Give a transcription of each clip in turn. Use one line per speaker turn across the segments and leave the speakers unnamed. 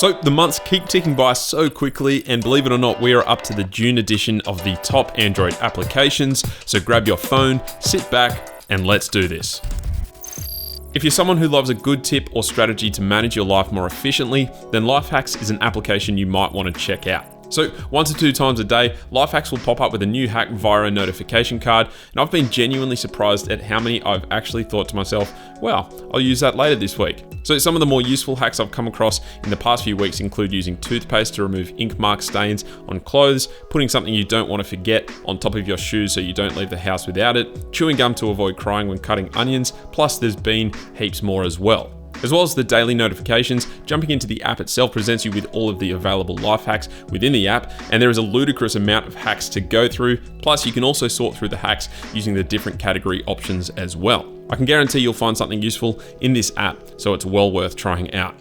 So the months keep ticking by so quickly, and believe it or not, we are up to the June edition of the top Android applications. So grab your phone, sit back, and let's do this. If you're someone who loves a good tip or strategy to manage your life more efficiently, then Lifehacks is an application you might want to check out. So 1 to 2 times a day, Lifehacks will pop up with a new hack via a notification card, and I've been genuinely surprised at how many I've actually thought to myself, wow, I'll use that later this week. So some of the more useful hacks I've come across in the past few weeks include using toothpaste to remove ink mark stains on clothes, putting something you don't want to forget on top of your shoes so you don't leave the house without it, chewing gum to avoid crying when cutting onions, plus there's been heaps more as well. As well as the daily notifications, jumping into the app itself presents you with all of the available life hacks within the app, and there is a ludicrous amount of hacks to go through. Plus, you can also sort through the hacks using the different category options as well. I can guarantee you'll find something useful in this app, so it's well worth trying out.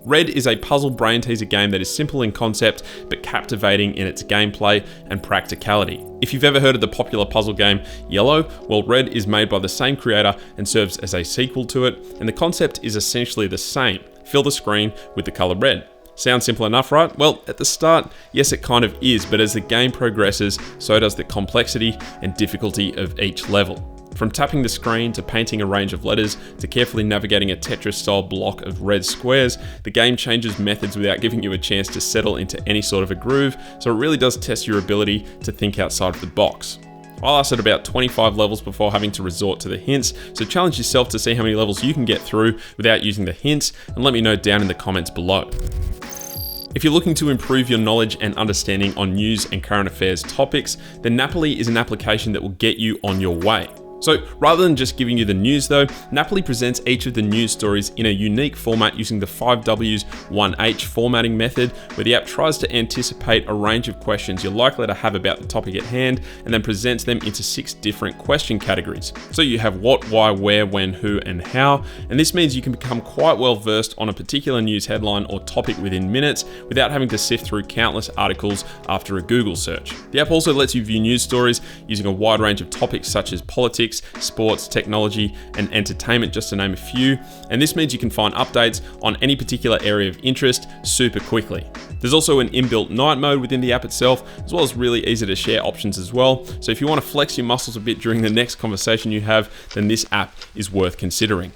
Red is a puzzle brain teaser game that is simple in concept, but captivating in its gameplay and practicality. If you've ever heard of the popular puzzle game Yellow, well, Red is made by the same creator and serves as a sequel to it, and the concept is essentially the same. Fill the screen with the color red. Sounds simple enough, right? Well, at the start, yes, it kind of is, but as the game progresses, so does the complexity and difficulty of each level. From tapping the screen to painting a range of letters to carefully navigating a Tetris-style block of red squares, the game changes methods without giving you a chance to settle into any sort of a groove, so it really does test your ability to think outside of the box. I lasted about 25 levels before having to resort to the hints, so challenge yourself to see how many levels you can get through without using the hints, and let me know down in the comments below. If you're looking to improve your knowledge and understanding on news and current affairs topics, then Napoli is an application that will get you on your way. So rather than just giving you the news though, Napoli presents each of the news stories in a unique format using the 5Ws 1H formatting method, where the app tries to anticipate a range of questions you're likely to have about the topic at hand and then presents them into 6 different question categories. So you have what, why, where, when, who, and how, and this means you can become quite well versed on a particular news headline or topic within minutes without having to sift through countless articles after a Google search. The app also lets you view news stories using a wide range of topics such as politics, sports, technology, and entertainment, just to name a few, and this means you can find updates on any particular area of interest super quickly. There's also an inbuilt night mode within the app itself, as well as really easy to share options as well, so if you want to flex your muscles a bit during the next conversation you have, then this app is worth considering.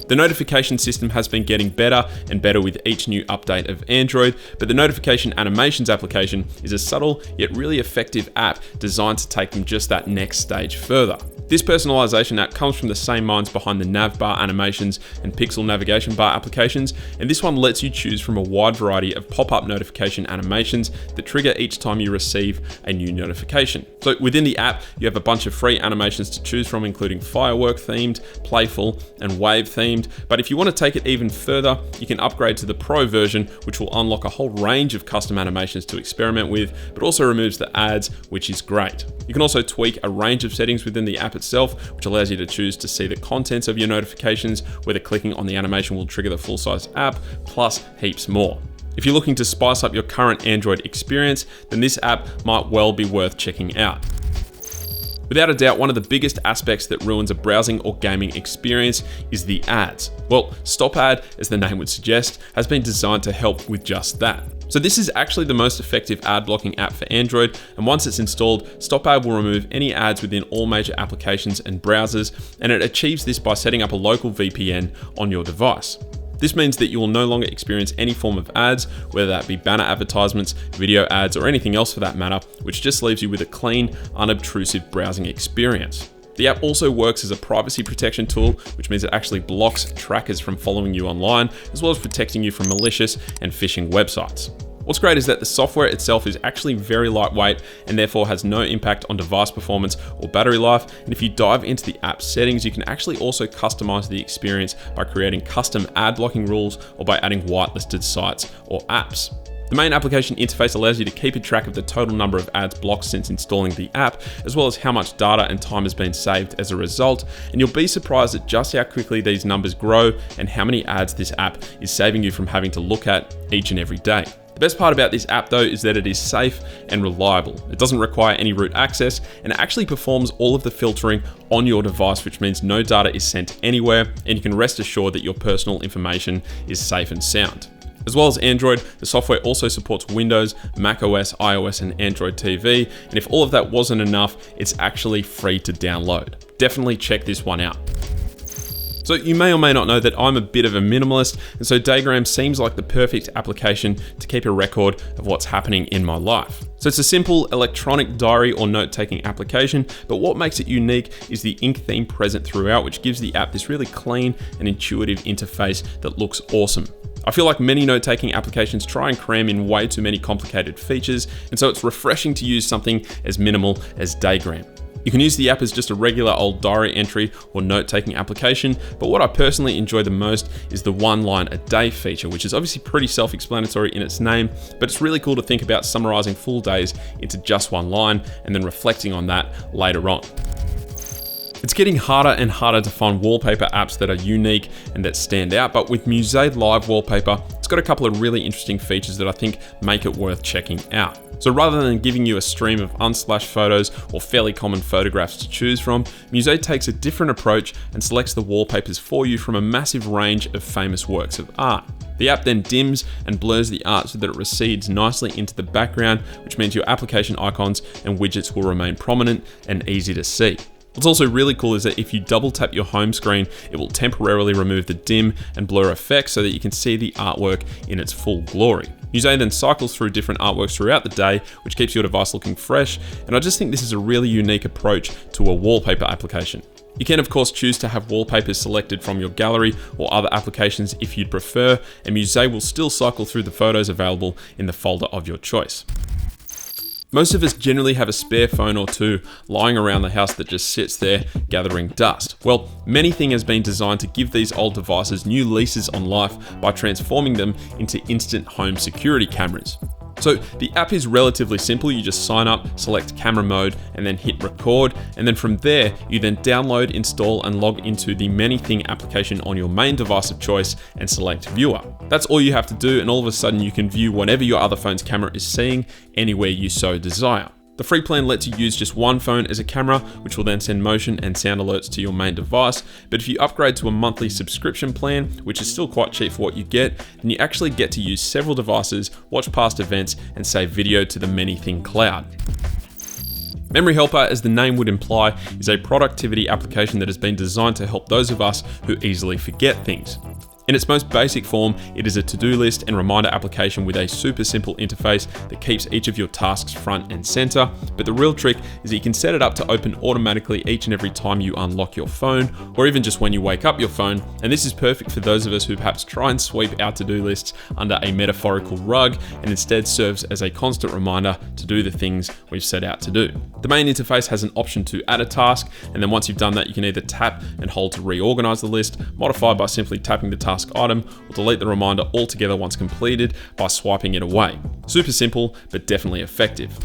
The notification system has been getting better and better with each new update of Android, but the notification animations application is a subtle yet really effective app designed to take them just that next stage further. This personalization app comes from the same minds behind the Navbar animations and Pixel navigation bar applications, and this one lets you choose from a wide variety of pop-up notification animations that trigger each time you receive a new notification. So within the app, you have a bunch of free animations to choose from, including firework themed, playful, and wave themed. But if you want to take it even further, you can upgrade to the Pro version, which will unlock a whole range of custom animations to experiment with, but also removes the ads, which is great. You can also tweak a range of settings within the app itself, which allows you to choose to see the contents of your notifications, whether clicking on the animation will trigger the full-size app, plus heaps more. If you're looking to spice up your current Android experience, then this app might well be worth checking out. Without a doubt, one of the biggest aspects that ruins a browsing or gaming experience is the ads. Well, StopAd, as the name would suggest, has been designed to help with just that. So this is actually the most effective ad blocking app for Android, and once it's installed, StopAd will remove any ads within all major applications and browsers, and it achieves this by setting up a local VPN on your device. This means that you will no longer experience any form of ads, whether that be banner advertisements, video ads, or anything else for that matter, which just leaves you with a clean, unobtrusive browsing experience. The app also works as a privacy protection tool, which means it actually blocks trackers from following you online, as well as protecting you from malicious and phishing websites. What's great is that the software itself is actually very lightweight and therefore has no impact on device performance or battery life. And if you dive into the app settings, you can actually also customize the experience by creating custom ad blocking rules or by adding whitelisted sites or apps. The main application interface allows you to keep a track of the total number of ads blocked since installing the app, as well as how much data and time has been saved as a result, and you'll be surprised at just how quickly these numbers grow and how many ads this app is saving you from having to look at each and every day. The best part about this app though is that it is safe and reliable. It doesn't require any root access and it actually performs all of the filtering on your device, which means no data is sent anywhere and you can rest assured that your personal information is safe and sound. As well as Android, the software also supports Windows, macOS, iOS, and Android TV. And if all of that wasn't enough, it's actually free to download. Definitely check this one out. So you may or may not know that I'm a bit of a minimalist, and so Daygram seems like the perfect application to keep a record of what's happening in my life. So it's a simple electronic diary or note-taking application, but what makes it unique is the ink theme present throughout, which gives the app this really clean and intuitive interface that looks awesome. I feel like many note-taking applications try and cram in way too many complicated features, and so it's refreshing to use something as minimal as Daygram. You can use the app as just a regular old diary entry or note-taking application, but what I personally enjoy the most is the one line a day feature, which is obviously pretty self-explanatory in its name, but it's really cool to think about summarizing full days into just one line and then reflecting on that later on. It's getting harder and harder to find wallpaper apps that are unique and that stand out, but with Musée Live Wallpaper, it's got a couple of really interesting features that I think make it worth checking out. So rather than giving you a stream of unsplashed photos or fairly common photographs to choose from, Musée takes a different approach and selects the wallpapers for you from a massive range of famous works of art. The app then dims and blurs the art so that it recedes nicely into the background, which means your application icons and widgets will remain prominent and easy to see. What's also really cool is that if you double tap your home screen, it will temporarily remove the dim and blur effects so that you can see the artwork in its full glory. Musée then cycles through different artworks throughout the day, which keeps your device looking fresh, and I just think this is a really unique approach to a wallpaper application. You can of course choose to have wallpapers selected from your gallery or other applications if you'd prefer, and Musée will still cycle through the photos available in the folder of your choice. Most of us generally have a spare phone or two lying around the house that just sits there gathering dust. Well, Manything has been designed to give these old devices new leases on life by transforming them into instant home security cameras. So the app is relatively simple. You just sign up, select camera mode, and then hit record. And then from there, you then download, install, and log into the Manything application on your main device of choice and select viewer. That's all you have to do, and all of a sudden you can view whatever your other phone's camera is seeing anywhere you so desire. The free plan lets you use just one phone as a camera, which will then send motion and sound alerts to your main device. But if you upgrade to a monthly subscription plan, which is still quite cheap for what you get, then you actually get to use several devices, watch past events, and save video to the Manything cloud. Memory Helper, as the name would imply, is a productivity application that has been designed to help those of us who easily forget things. In its most basic form, it is a to-do list and reminder application with a super simple interface that keeps each of your tasks front and center. But the real trick is that you can set it up to open automatically each and every time you unlock your phone, or even just when you wake up your phone. And this is perfect for those of us who perhaps try and sweep our to-do lists under a metaphorical rug and instead serves as a constant reminder to do the things we've set out to do. The main interface has an option to add a task, and then once you've done that, you can either tap and hold to reorganize the list, modify by simply tapping the task item, or delete the reminder altogether once completed by swiping it away. Super simple, but definitely effective.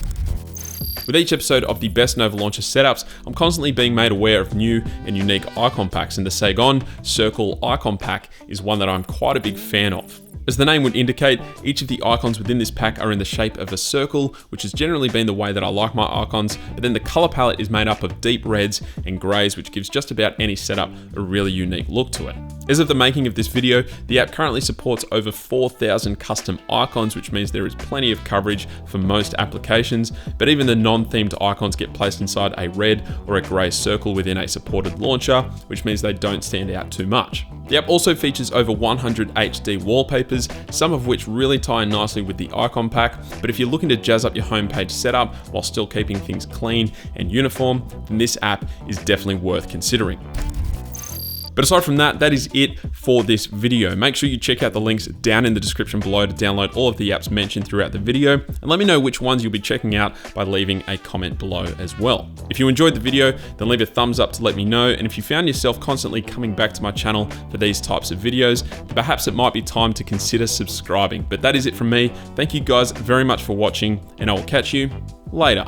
With each episode of the Best Nova Launcher Setups, I'm constantly being made aware of new and unique icon packs, and the Sagon Circle icon pack is one that I'm quite a big fan of. As the name would indicate, each of the icons within this pack are in the shape of a circle, which has generally been the way that I like my icons, but then the color palette is made up of deep reds and grays, which gives just about any setup a really unique look to it. As of the making of this video, the app currently supports over 4,000 custom icons, which means there is plenty of coverage for most applications, but even the non-themed icons get placed inside a red or a gray circle within a supported launcher, which means they don't stand out too much. The app also features over 100 HD wallpapers, some of which really tie in nicely with the icon pack, but if you're looking to jazz up your homepage setup while still keeping things clean and uniform, then this app is definitely worth considering. But aside from that, that is it for this video. Make sure you check out the links down in the description below to download all of the apps mentioned throughout the video, and let me know which ones you'll be checking out by leaving a comment below as well. If you enjoyed the video, then leave a thumbs up to let me know, and if you found yourself constantly coming back to my channel for these types of videos, then perhaps it might be time to consider subscribing. But that is it from me. Thank you guys very much for watching, and I will catch you later.